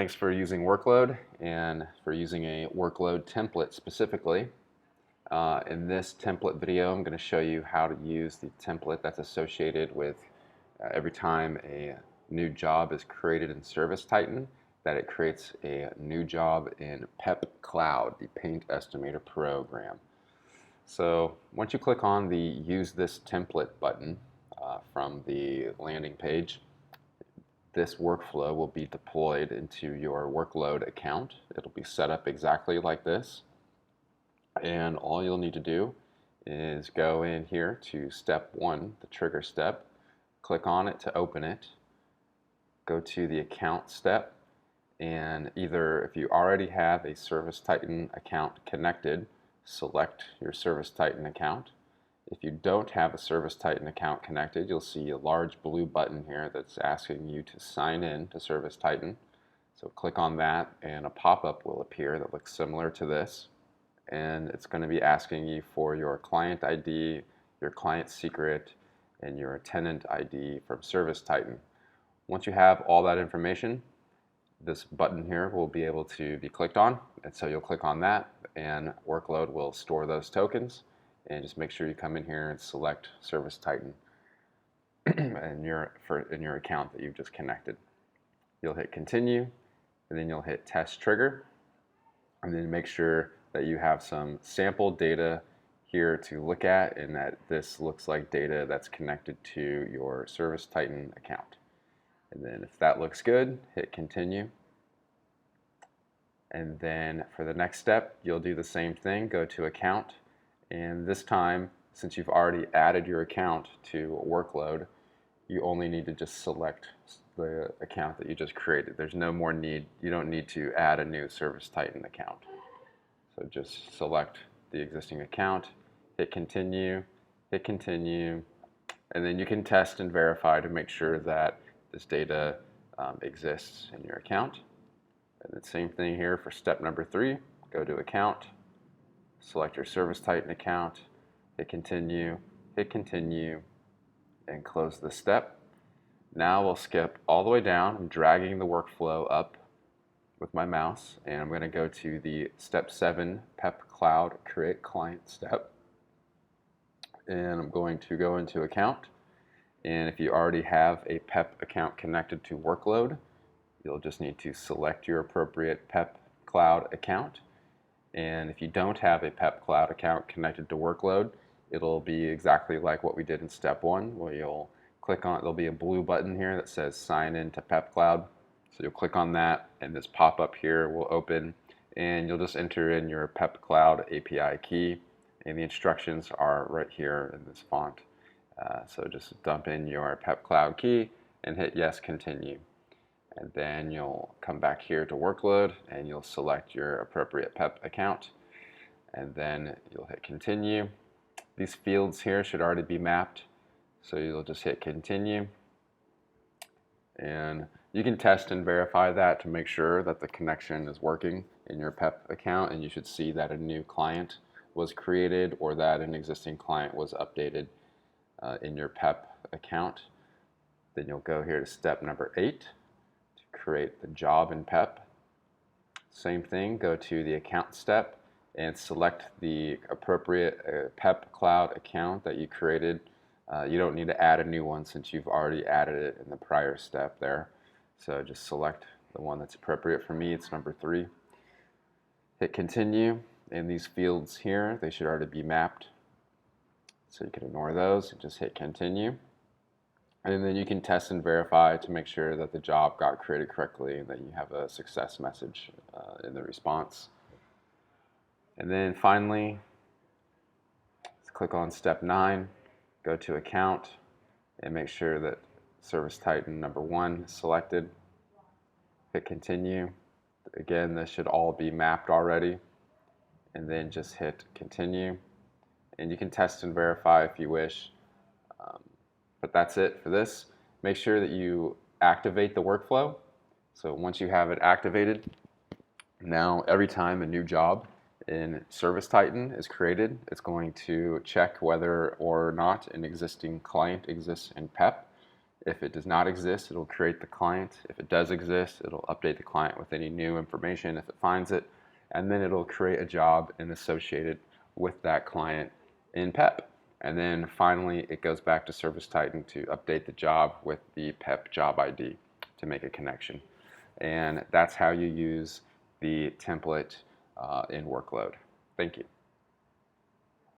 Thanks for using workload and for using a workload template specifically. In this template video, I'm going to show you how to use the template that's associated with every time a new job is created in ServiceTitan, that it creates a new job in PEP Cloud, the Paint Estimator program. So once you click on the Use This Template button from the landing page, this workflow will be deployed into your workload account. It'll be set up exactly like this. And all you'll need to do is go in here to step 1, the trigger step, click on it to open it, go to the account step, and either if you already have a ServiceTitan account connected, select your ServiceTitan account. If you don't have a ServiceTitan account connected, you'll see a large blue button here that's asking you to sign in to ServiceTitan. So click on that and a pop-up will appear that looks similar to this. And it's going to be asking you for your client ID, your client secret, and your tenant ID from ServiceTitan. Once you have all that information, this button here will be able to be clicked on. And so you'll click on that and workload will store those tokens. And just make sure you come in here and select ServiceTitan in your account that you've just connected. You'll hit continue, and then you'll hit test trigger, and then make sure that you have some sample data here to look at, and that this looks like data that's connected to your ServiceTitan account. And then if that looks good, hit continue. And then for the next step, you'll do the same thing, go to account. And this time, since you've already added your account to a workload, you only need to just select the account that you just created. There's no more need, you don't need to add a new ServiceTitan account. So just select the existing account, hit continue, and then you can test and verify to make sure that this data exists in your account. And the same thing here for step number 3, go to account, select your ServiceTitan account, hit continue, and close the step. Now we'll skip all the way down. I'm dragging the workflow up with my mouse, and I'm going to go to the step 7 PEP Cloud Create Client step. And I'm going to go into account. And if you already have a PEP account connected to workload, you'll just need to select your appropriate PEP Cloud account. And if you don't have a PEP Cloud account connected to workload, it'll be exactly like what we did in step 1, where you'll click on, there'll be a blue button here that says sign in to PEP Cloud. So you'll click on that, and this pop-up here will open, and you'll just enter in your PEP Cloud API key, and the instructions are right here in this font. So just dump in your PEP Cloud key and hit yes, continue. And then you'll come back here to workload and you'll select your appropriate PEP account, and then you'll hit continue. These fields here should already be mapped, so you'll just hit continue, and you can test and verify that to make sure that the connection is working in your PEP account, and you should see that a new client was created or that an existing client was updated in your PEP account. Then you'll go here to step number 8, create the job in PEP. Same thing, go to the account step and select the appropriate PEP Cloud account that you created. You don't need to add a new one since you've already added it in the prior step there. So just select the one that's appropriate. For me, it's number 3. Hit continue, and these fields here, they should already be mapped. So you can ignore those and just hit continue. And then you can test and verify to make sure that the job got created correctly and that you have a success message in the response. And then finally, click on step 9, go to account, and make sure that ServiceTitan number 1 is selected. Hit continue. Again, this should all be mapped already. And then just hit continue. And you can test and verify if you wish. But that's it for this. Make sure that you activate the workflow. So once you have it activated, now every time a new job in ServiceTitan is created, it's going to check whether or not an existing client exists in PEP. If it does not exist, it'll create the client. If it does exist, it'll update the client with any new information if it finds it, and then it'll create a job and associated with that client in PEP. And then finally, it goes back to ServiceTitan to update the job with the PEP job ID to make a connection. And that's how you use the template in workload. Thank you.